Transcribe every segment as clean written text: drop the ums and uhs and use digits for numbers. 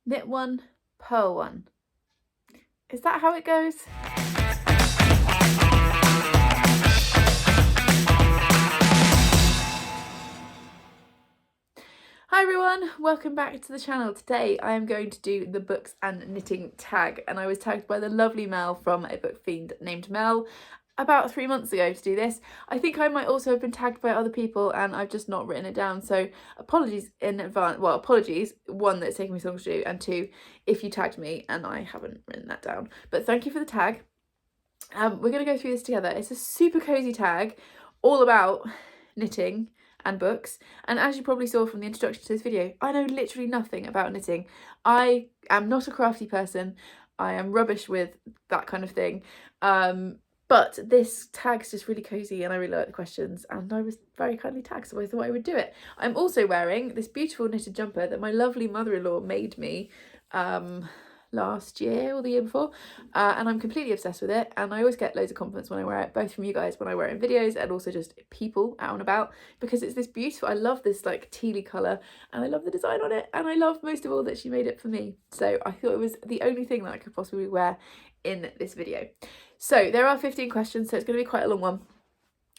knit one, purl one. Is that how it goes? Hi everyone, welcome back to the channel. Today I am going to do the books and knitting tag, and I was tagged by the lovely Mel from a book fiend named Mel about 3 months ago to do this. I think I might also have been tagged by other people and I've just not written it down, so apologies in advance. Well, apologies, one, that it's taken me so long to do, and two, if you tagged me and I haven't written that down. But thank you for the tag. We're going to go through this together. It's a super cozy tag all about knitting and books, and as you probably saw from the introduction to this video, I know literally nothing about knitting. I am not a crafty person. I am rubbish with that kind of thing, but this tag's just really cozy and I really like the questions, and I was very kindly tagged, so I thought I would do it. I'm also wearing this beautiful knitted jumper that my lovely mother-in-law made me last year or the year before, and I'm completely obsessed with it, and I always get loads of compliments when I wear it, both from you guys when I wear it in videos and also just people out and about, because it's this beautiful, I love this like tealy colour and I love the design on it, and I love most of all that she made it for me, so I thought it was the only thing that I could possibly wear in this video. So there are 15 questions, so it's going to be quite a long one,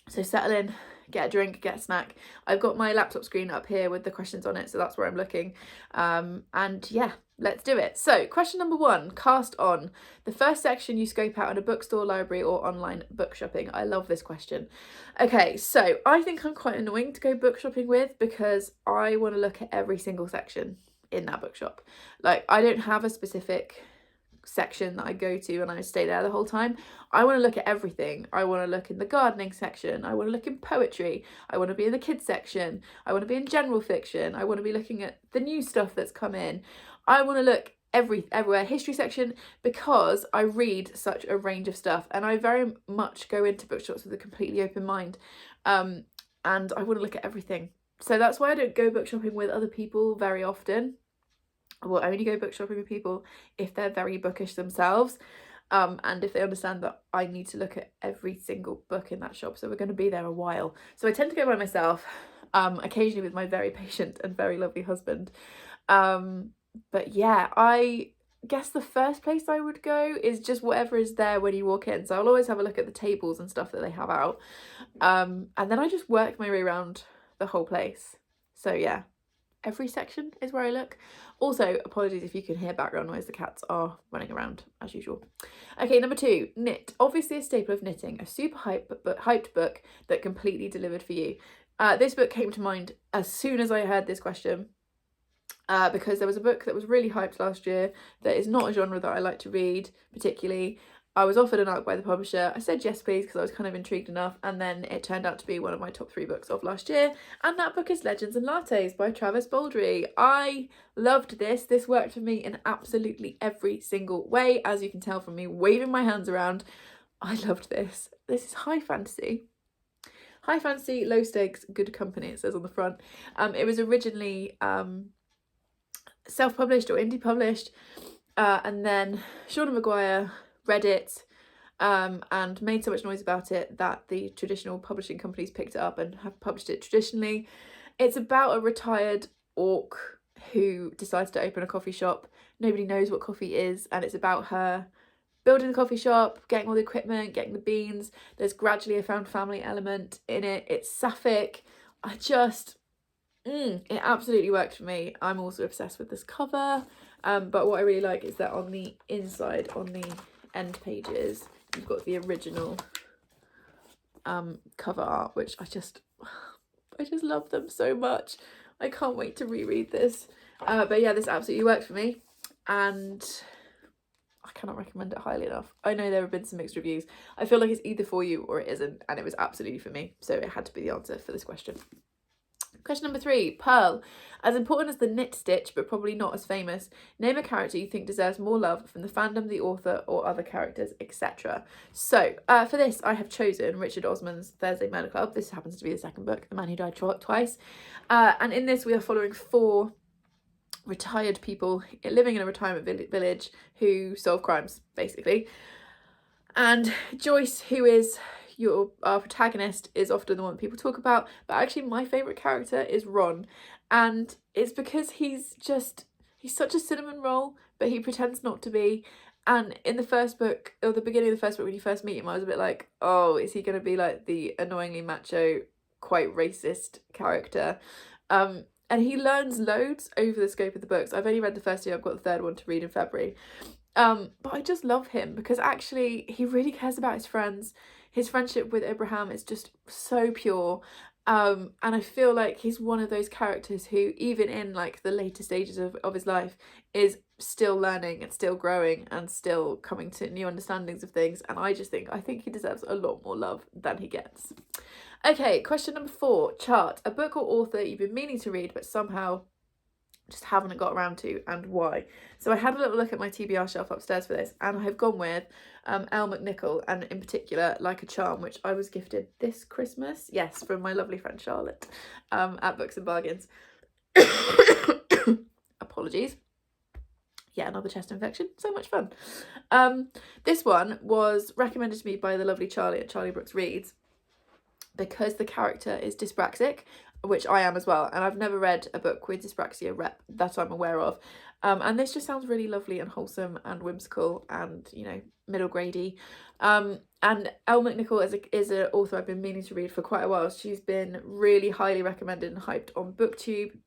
so settle in, get a drink, get a snack. I've got my laptop screen up here with the questions on it, so that's where I'm looking, and yeah, let's do it. So question number 1, cast on. The first section you scope out in a bookstore, library or online book shopping. I love this question. Okay, so I think I'm quite annoying to go book shopping with because I want to look at every single section in that bookshop. Like, I don't have a specific section that I go to and I stay there the whole time. I want to look at everything. I want to look in the gardening section, I want to look in poetry, I want to be in the kids section, I want to be in general fiction, I want to be looking at the new stuff that's come in. I want to look everywhere, history section, because I read such a range of stuff and I very much go into bookshops with a completely open mind, and I want to look at everything. So that's why I don't go book shopping with other people very often. I will only go book shopping with people if they're very bookish themselves, and if they understand that I need to look at every single book in that shop, so we're going to be there a while. So I tend to go by myself, occasionally with my very patient and very lovely husband. But yeah, I guess the first place I would go is just whatever is there when you walk in. So I'll always have a look at the tables and stuff that they have out, and then I just work my way around the whole place. So yeah, every section is where I look. Also, apologies if you can hear background noise, the cats are running around as usual. Okay, number 2, knit. Obviously a staple of knitting, a super hyped book that completely delivered for you. This book came to mind as soon as I heard this question, because there was a book that was really hyped last year that is not a genre that I like to read particularly. I was offered an ARC by the publisher. I said yes please because I was kind of intrigued enough, and then it turned out to be one of my top 3 books of last year, and that book is Legends and Lattes by Travis Baldree. I loved this. This worked for me in absolutely every single way, as you can tell from me waving my hands around. I loved this. This is high fantasy. High fantasy, low stakes, good company, it says on the front. It was originally self-published or indie published, and then Shauna Maguire read it and made so much noise about it that the traditional publishing companies picked it up and have published it traditionally. It's about a retired orc who decides to open a coffee shop. Nobody knows what coffee is, and it's about her building the coffee shop, getting all the equipment, getting the beans. There's gradually a found family element in it. It's sapphic. It absolutely worked for me. I'm also obsessed with this cover, but what I really like is that on the inside, on the end pages, you've got the original cover art, which I just love them so much. I can't wait to reread this. But yeah, this absolutely worked for me, and I cannot recommend it highly enough. I know there have been some mixed reviews. I feel like it's either for you or it isn't, and it was absolutely for me, so it had to be the answer for this question. Question number 3, Purl. As important as the knit stitch, but probably not as famous, name a character you think deserves more love from the fandom, the author, or other characters, etc. So, for this, I have chosen Richard Osman's Thursday Murder Club. This happens to be the second book, The Man Who Died Twice. And in this, we are following 4 retired people living in a retirement village who solve crimes, basically. And Joyce, who is our protagonist, is often the one people talk about, but actually my favourite character is Ron, and it's because he's he's such a cinnamon roll, but he pretends not to be. And in the first book, or the beginning of the first book, when you first meet him, I was a bit like, oh, is he going to be like the annoyingly macho, quite racist character? And he learns loads over the scope of the books. I've only read the first two, I've got the third one to read in February. But I just love him because actually he really cares about his friends. His friendship with Abraham is just so pure. And I feel like he's one of those characters who, even in like the later stages of his life, is still learning and still growing and still coming to new understandings of things. And I think he deserves a lot more love than he gets. Okay, question number 4, chart. A book or author you've been meaning to read but somehow just haven't got around to, and why? So I had a little look at my TBR shelf upstairs for this, and I have gone with Elle McNichol, and in particular Like a Charm, which I was gifted this Christmas, yes, from my lovely friend Charlotte, at Books and Bargains. Apologies. Yeah, another chest infection, so much fun. This one was recommended to me by the lovely Charlie at Charlie Brooks Reads, because the character is dyspraxic, which I am as well, and I've never read a book with dyspraxia rep that I'm aware of. And this just sounds really lovely and wholesome and whimsical and, you know, middle grade-y. And Elle McNichol is an author I've been meaning to read for quite a while. She's been really highly recommended and hyped on Booktube.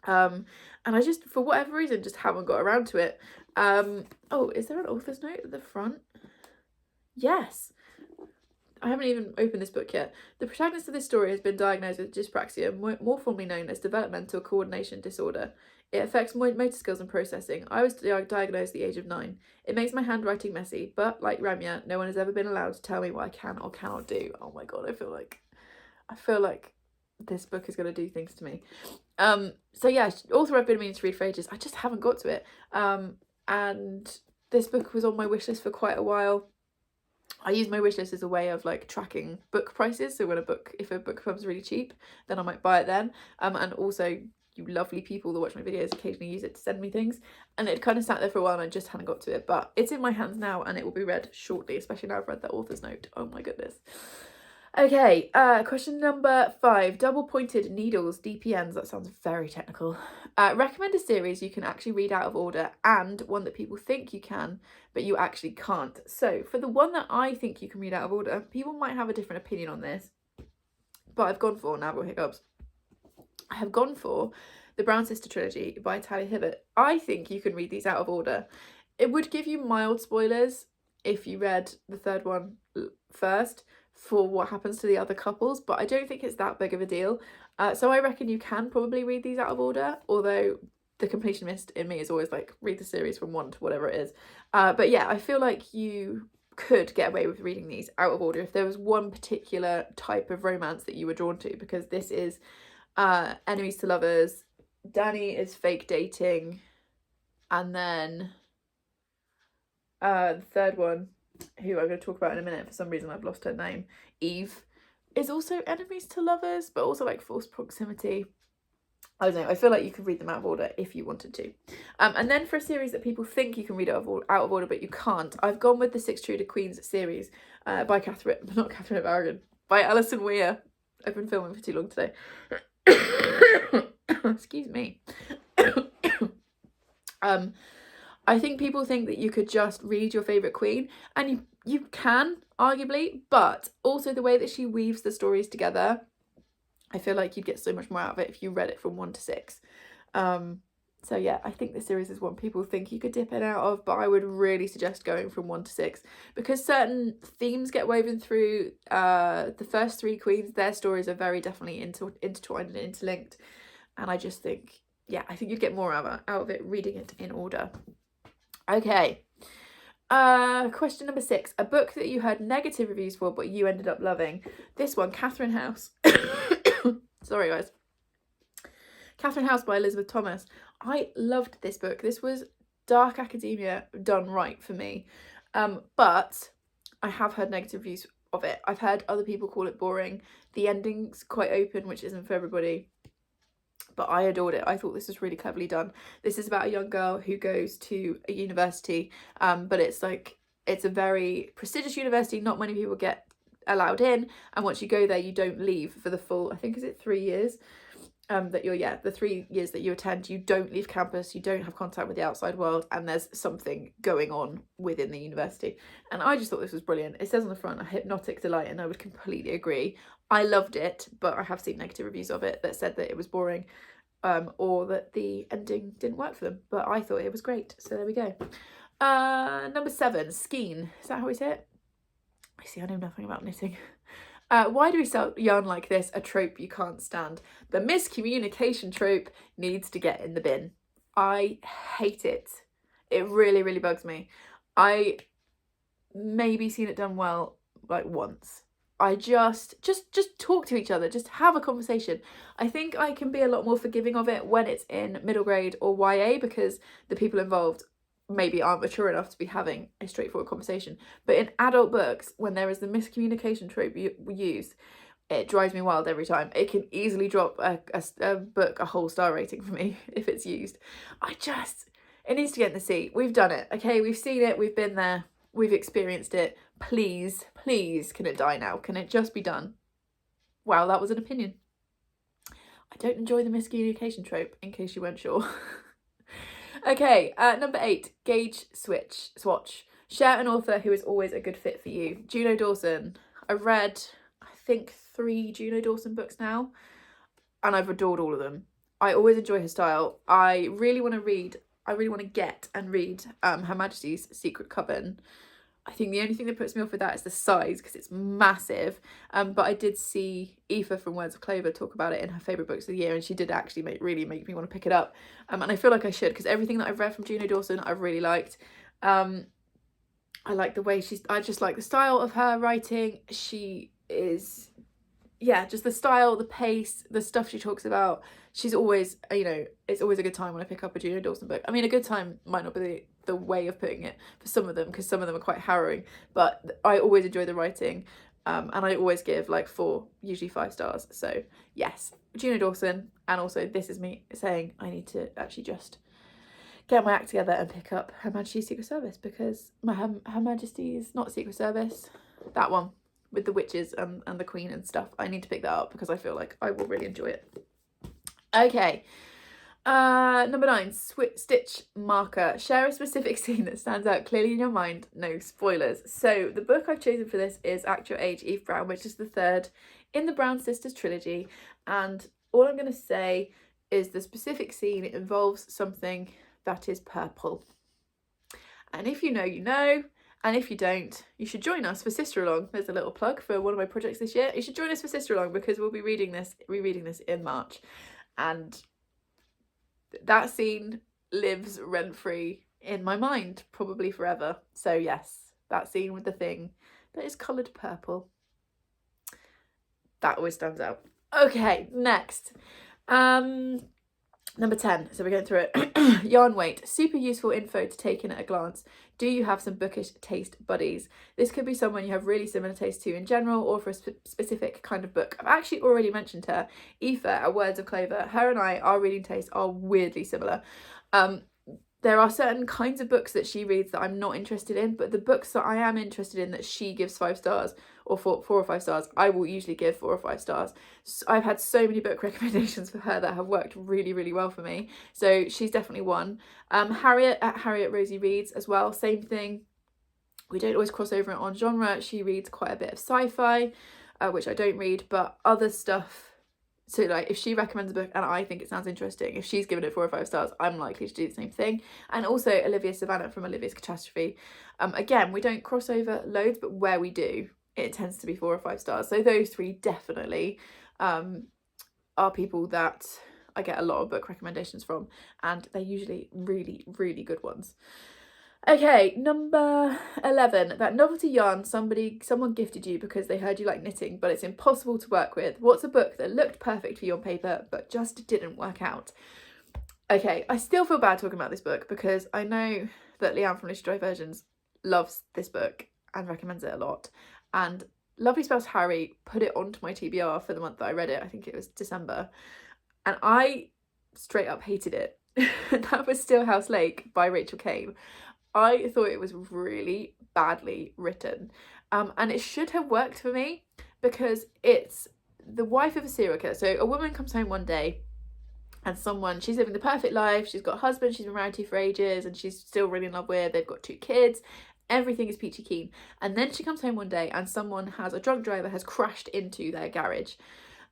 And I just, for whatever reason, just haven't got around to it. Oh, is there an author's note at the front? Yes. I haven't even opened this book yet. The protagonist of this story has been diagnosed with dyspraxia, more formally known as developmental coordination disorder. It affects motor skills and processing. I was diagnosed at the age of 9. It makes my handwriting messy, but like Ramya, no one has ever been allowed to tell me what I can or cannot do. Oh my god, I feel like this book is going to do things to me. So yeah, author I've been meaning to read for ages. I just haven't got to it. And this book was on my wish list for quite a while. I use my wishlist as a way of like tracking book prices. So when if a book becomes really cheap, then I might buy it then. And also, you lovely people that watch my videos occasionally use it to send me things. And it kind of sat there for a while and I just hadn't got to it. But it's in my hands now and it will be read shortly, especially now I've read the author's note. Oh my goodness. Okay, question number 5. Double pointed needles, DPNs. That sounds very technical. Recommend a series you can actually read out of order, and one that people think you can, but you actually can't. So for the one that I think you can read out of order, people might have a different opinion on this, but I've gone for, now I've got hiccups, I have gone for the Brown Sister trilogy by Talia Hibbert. I think you can read these out of order. It would give you mild spoilers if you read the third one first, for what happens to the other couples, but I don't think it's that big of a deal. So I reckon you can probably read these out of order, although the completionist in me is always like, read the series from 1 to whatever it is. But yeah, I feel like you could get away with reading these out of order if there was one particular type of romance that you were drawn to, because this is enemies to lovers, Danny is fake dating, and then the third one, who I'm going to talk about in a minute, for some reason I've lost her name, Eve, is also enemies to lovers, but also like forced proximity. I don't know, I feel like you could read them out of order if you wanted to. And then for a series that people think you can read out of order but you can't, I've gone with the Six Tudor Queens series by Catherine Barragan, by Alison Weir. I've been filming for too long today. Excuse me. I think people think that you could just read your favourite queen, and you can, arguably, but also the way that she weaves the stories together, I feel like you'd get so much more out of it if you read it from 1 to 6. So yeah, I think this series is one people think you could dip in and out of, but I would really suggest going from 1 to 6, because certain themes get woven through. The first 3 queens, their stories are very definitely intertwined and interlinked, and I just think, yeah, I think you'd get more out of it reading it in order. Okay, question number 6. A book that you heard negative reviews for but you ended up loving. This one, Catherine House. Sorry guys. Catherine House by Elizabeth Thomas. I loved this book. This was dark academia done right for me, but I have heard negative reviews of it. I've heard other people call it boring. The ending's quite open, which isn't for everybody, but I adored it. I thought this was really cleverly done. This is about a young girl who goes to a university, but it's a very prestigious university. Not many people get allowed in, and once you go there, you don't leave for the full, I think, is it 3 years? that the 3 years that you attend, you don't leave campus, you don't have contact with the outside world, and there's something going on within the university. And I just thought this was brilliant. It says on the front, a hypnotic delight, and I would completely agree. I loved it, but I have seen negative reviews of it that said that it was boring, or that the ending didn't work for them, but I thought it was great. So there we go. Number 7, skein. Is that how we say it? I know nothing about knitting. Why do we sell yarn like this? A trope you can't stand. The miscommunication trope needs to get in the bin. I hate it. It really, really bugs me. I maybe seen it done well like once. I just talk to each other, just have a conversation. I think I can be a lot more forgiving of it when it's in middle grade or YA, because the people involved maybe aren't mature enough to be having a straightforward conversation. But in adult books, when there is the miscommunication trope used, it drives me wild every time. It can easily drop a book a whole star rating for me if it's used. It needs to get in the sea. We've done it, okay? We've seen it, we've been there, we've experienced it. Please, please, can it die now? Can it just be done? Wow, that was an opinion. I don't enjoy the miscommunication trope, in case you weren't sure. Okay, number 8, gauge swatch. Share an author who is always a good fit for you. Juno Dawson. I've read, I think, 3 Juno Dawson books now, and I've adored all of them. I always enjoy her style. I really want to get and read Her Majesty's Secret Coven. I think the only thing that puts me off with that is the size, because it's massive. But I did see Aoife from Words of Clover talk about it in her favourite books of the year, and she did actually really make me want to pick it up. And I feel like I should, because everything that I've read from Juno Dawson I've really liked. I like the way I just like the style of her writing. She is, just the style, the pace, the stuff she talks about. She's always, it's always a good time when I pick up a Juno Dawson book. I mean, a good time might not be the way of putting it for some of them, because some of them are quite harrowing, but I always enjoy the writing, and I always give like 4, usually 5 stars. So yes, Juno Dawson. And also, this is me saying I need to actually just get my act together and pick up Her Majesty's Secret Service, because Her Majesty's not Secret Service, that one with the witches and the queen and stuff, I need to pick that up because I feel like I will really enjoy it. Okay, number 9, stitch marker. Share a specific scene that stands out clearly in your mind. No spoilers. So the book I've chosen for this is Act Your Age, Eve Brown, which is the 3rd in the Brown Sisters trilogy. And all I'm going to say is the specific scene involves something that is purple. And if you know, you know. And if you don't, you should join us for Sister Along. There's a little plug for one of my projects this year. You should join us for Sister Along, because we'll be rereading this in March. And that scene lives rent-free in my mind, probably forever. So yes, that scene with the thing that is coloured purple, that always stands out. Okay, next. Number 10, so we're going through it. Yarn weight, super useful info to take in at a glance. Do you have some bookish taste buddies? This could be someone you have really similar taste to in general, or for a specific kind of book. I've actually already mentioned her, Aoife at Words of Clover. Her and I, our reading tastes are weirdly similar. There are certain kinds of books that she reads that I'm not interested in, but the books that I am interested in that she gives 5 stars, or 4 or 5 stars, I will usually give 4 or 5 stars. So I've had so many book recommendations for her that have worked really, really well for me. So she's definitely one. Harriet at Harriet Rosie Reads as well, same thing. We don't always cross over on genre. She reads quite a bit of sci-fi, which I don't read, but other stuff. So like, if she recommends a book and I think it sounds interesting, if she's given it 4 or 5 stars, I'm likely to do the same thing. And also Olivia Savannah from Olivia's Catastrophe. Again, we don't cross over loads, but where we do, it tends to be 4 or 5 stars. So those 3 definitely are people that I get a lot of book recommendations from, and they're usually really, really good ones. Okay, number 11, that novelty yarn someone gifted you because they heard you like knitting, but it's impossible to work with. What's a book that looked perfect for you on paper, but just didn't work out? Okay, I still feel bad talking about this book because I know that Leanne from Literary Diversions loves this book and recommends it a lot. And Lovely Spells Harry put it onto my TBR for the month that I read it. I think it was December. And I straight up hated it. That was Stillhouse Lake by Rachel Kane. I thought it was really badly written, and it should have worked for me because it's the wife of a serial killer. So a woman comes home one day and she's living the perfect life. She's got a husband she's been married to for ages and she's still really in love with. They've got 2 kids. Everything is peachy keen. And then she comes home one day and a drunk driver has crashed into their garage.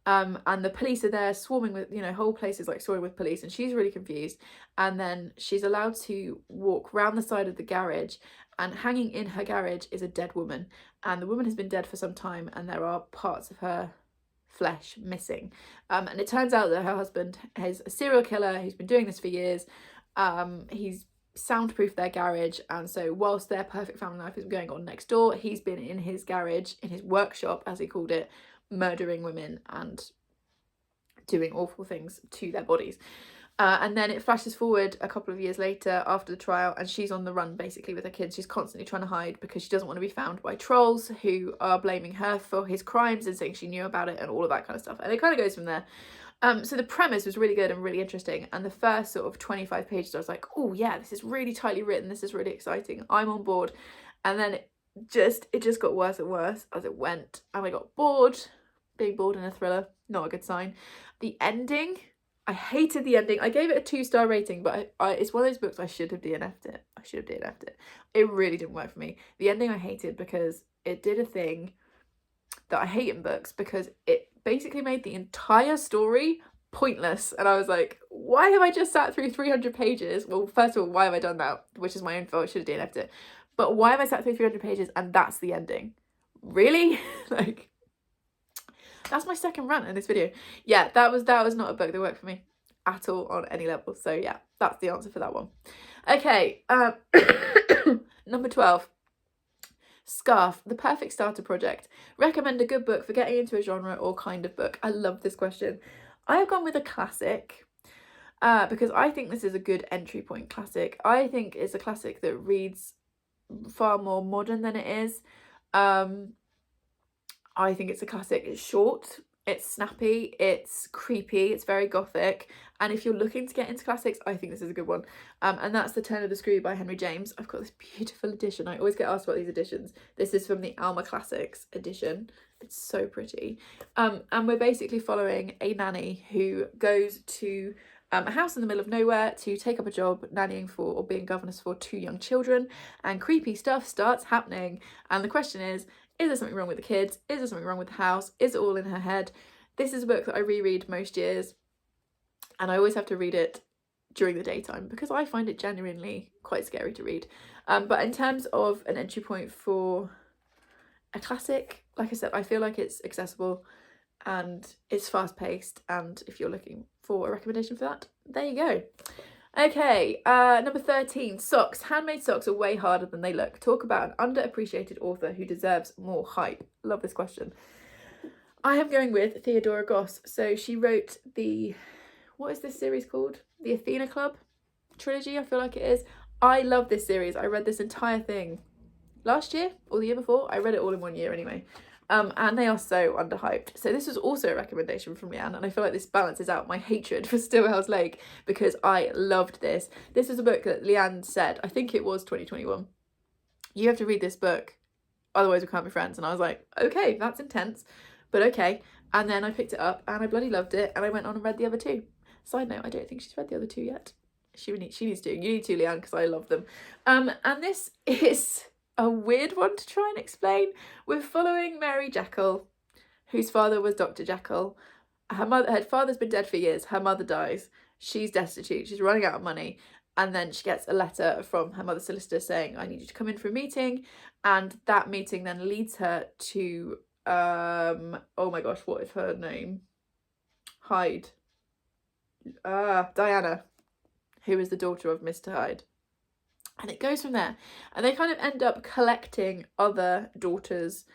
And the police are there swarming with, whole place is like swarming with police, and she's really confused. And then she's allowed to walk round the side of the garage, and hanging in her garage is a dead woman. And the woman has been dead for some time, and there are parts of her flesh missing. And it turns out that her husband is a serial killer who's been doing this for years. He's soundproofed their garage, and so whilst their perfect family life is going on next door, he's been in his garage, in his workshop as he called it, murdering women and doing awful things to their bodies. And then it flashes forward a couple of years later after the trial, and she's on the run basically with her kids. She's constantly trying to hide because she doesn't want to be found by trolls who are blaming her for his crimes and saying she knew about it and all of that kind of stuff. And it kind of goes from there. So the premise was really good and really interesting, and the first sort of 25 pages I was like, oh yeah, this is really tightly written, this is really exciting, I'm on board. And then it just got worse and worse as it went, and I got bored. Being bored in a thriller, not a good sign. The ending, I hated the ending. I gave it a 2-star rating, but it's one of those books I should have DNF'd it. It really didn't work for me. The ending I hated because it did a thing that I hate in books, because it basically made the entire story pointless. And I was like, why have I just sat through 300 pages? Well, first of all, why have I done that? Which is my own fault, I should have DNF'd it. But why have I sat through 300 pages and that's the ending? Really? Like, that's my second rant in this video. Yeah, that was not a book that worked for me at all on any level. So yeah, that's the answer for that one. Okay, number 12. Scarf, the perfect starter project. Recommend a good book for getting into a genre or kind of book. I love this question. I have gone with a classic because I think this is a good entry point classic. I think it's a classic that reads far more modern than it is. I think it's a classic. It's short, it's snappy, it's creepy, it's very gothic. And if you're looking to get into classics, I think this is a good one. And that's The Turn of the Screw by Henry James. I've got this beautiful edition. I always get asked about these editions. This is from the Alma Classics edition. It's so pretty. And we're basically following a nanny who goes to a house in the middle of nowhere to take up a job nannying for, or being governess for, 2 young children, and creepy stuff starts happening. And the question is there something wrong with the kids? Is there something wrong with the house? Is it all in her head? This is a book that I reread most years, and I always have to read it during the daytime because I find it genuinely quite scary to read. But in terms of an entry point for a classic, like I said, I feel like it's accessible and it's fast paced, and if you're looking for a recommendation for that, there you go. Okay, number 13, socks. Handmade socks are way harder than they look. Talk about an underappreciated author who deserves more hype. Love this question. I am going with Theodora Goss. So she wrote what is this series called? The Athena Club trilogy, I feel like it is. I love this series. I read this entire thing last year or the year before. I read it all in one year anyway. And they are so underhyped. So this was also a recommendation from Leanne, and I feel like this balances out my hatred for Stillhouse Lake because I loved this. This is a book that Leanne said, I think it was 2021, you have to read this book, otherwise we can't be friends. And I was like, okay, that's intense, but okay. And then I picked it up and I bloody loved it, and I went on and read the other 2. Side note, I don't think she's read the other 2 yet. She needs to. You need to, Leanne, because I love them. And this is a weird one to try and explain. We're following Mary Jekyll, whose father was Dr. Jekyll. Her father's been dead for years. Her mother dies. She's destitute. She's running out of money. And then she gets a letter from her mother's solicitor saying, I need you to come in for a meeting. And that meeting then leads her to, oh my gosh, what is her name? Hyde. Diana, who is the daughter of Mr. Hyde. And it goes from there. And they kind of end up collecting other daughters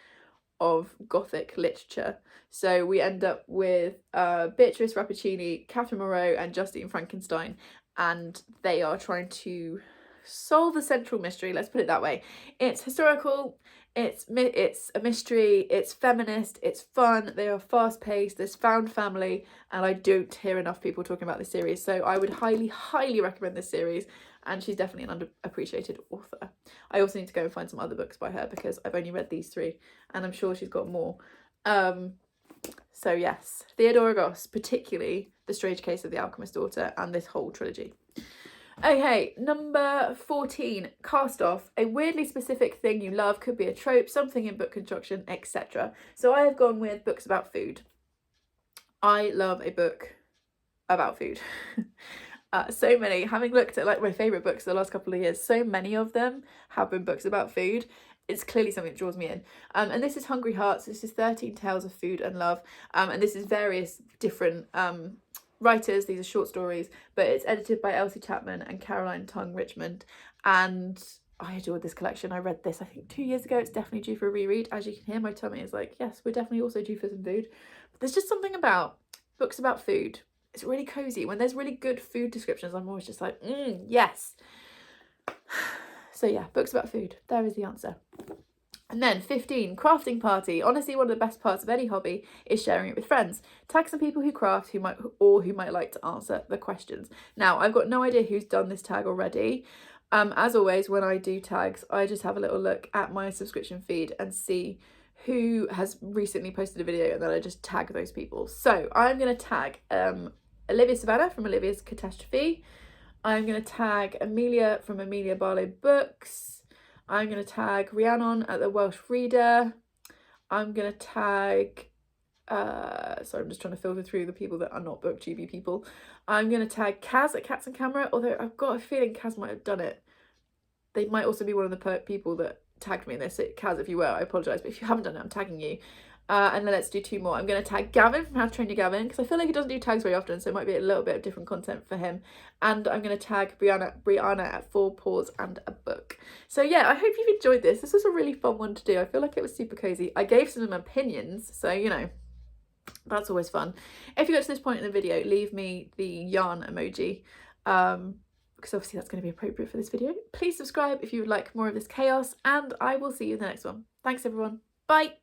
of Gothic literature. So we end up with Beatrice Rappaccini, Catherine Moreau, and Justine Frankenstein. And they are trying to solve the central mystery, let's put it that way. It's historical, it's a mystery, it's feminist, it's fun, they are fast-paced, there's found family, and I don't hear enough people talking about this series. So I would highly recommend this series. And she's definitely an underappreciated author. I also need to go and find some other books by her because I've only read these 3 and I'm sure she's got more. So yes, Theodora Goss, particularly The Strange Case of the Alchemist's Daughter and this whole trilogy. Okay, number 14, cast off. A weirdly specific thing you love, could be a trope, something in book construction, etc. So I have gone with books about food. I love a book about food. So many, having looked at like my favourite books the last couple of years, so many of them have been books about food. It's clearly something that draws me in. And this is Hungry Hearts. This is 13 Tales of Food and Love. And this is various different writers. These are short stories, but it's edited by Elsie Chapman and Caroline Tung Richmond. And I adored this collection. I read this, I think, 2 years ago. It's definitely due for a reread. As you can hear, my tummy is like, yes, we're definitely also due for some food. But there's just something about books about food. It's really cozy. When there's really good food descriptions, I'm always just like, yes. So yeah, books about food. There is the answer. And then 15, crafting party. Honestly, one of the best parts of any hobby is sharing it with friends. Tag some people who craft who might like to answer the questions. Now, I've got no idea who's done this tag already. As always, when I do tags, I just have a little look at my subscription feed and see who has recently posted a video, and then I just tag those people. So I'm going to tag Olivia Savannah from Olivia's Catastrophe. I'm going to tag Amelia from Amelia Barlow Books. I'm going to tag Rhiannon at the Welsh Reader. I'm going to tag, sorry, I'm just trying to filter through the people that are not Booktube people. I'm going to tag Kaz at Cats and Camera, although I've got a feeling Kaz might have done it. They might also be one of the people that tagged me in this. Kaz, if you were, I apologise, but if you haven't done it, I'm tagging you. And then let's do 2 more. I'm going to tag Gavin from How to Train Your Gavin, because I feel like he doesn't do tags very often, so it might be a little bit of different content for him. And I'm going to tag Brianna at 4 Paws and a Book. So yeah, I hope you've enjoyed this. This was a really fun one to do. I feel like it was super cozy. I gave some opinions, so you know, that's always fun. If you got to this point in the video, leave me the yarn emoji, because obviously that's going to be appropriate for this video. Please subscribe if you would like more of this chaos, and I will see you in the next one. Thanks everyone. Bye.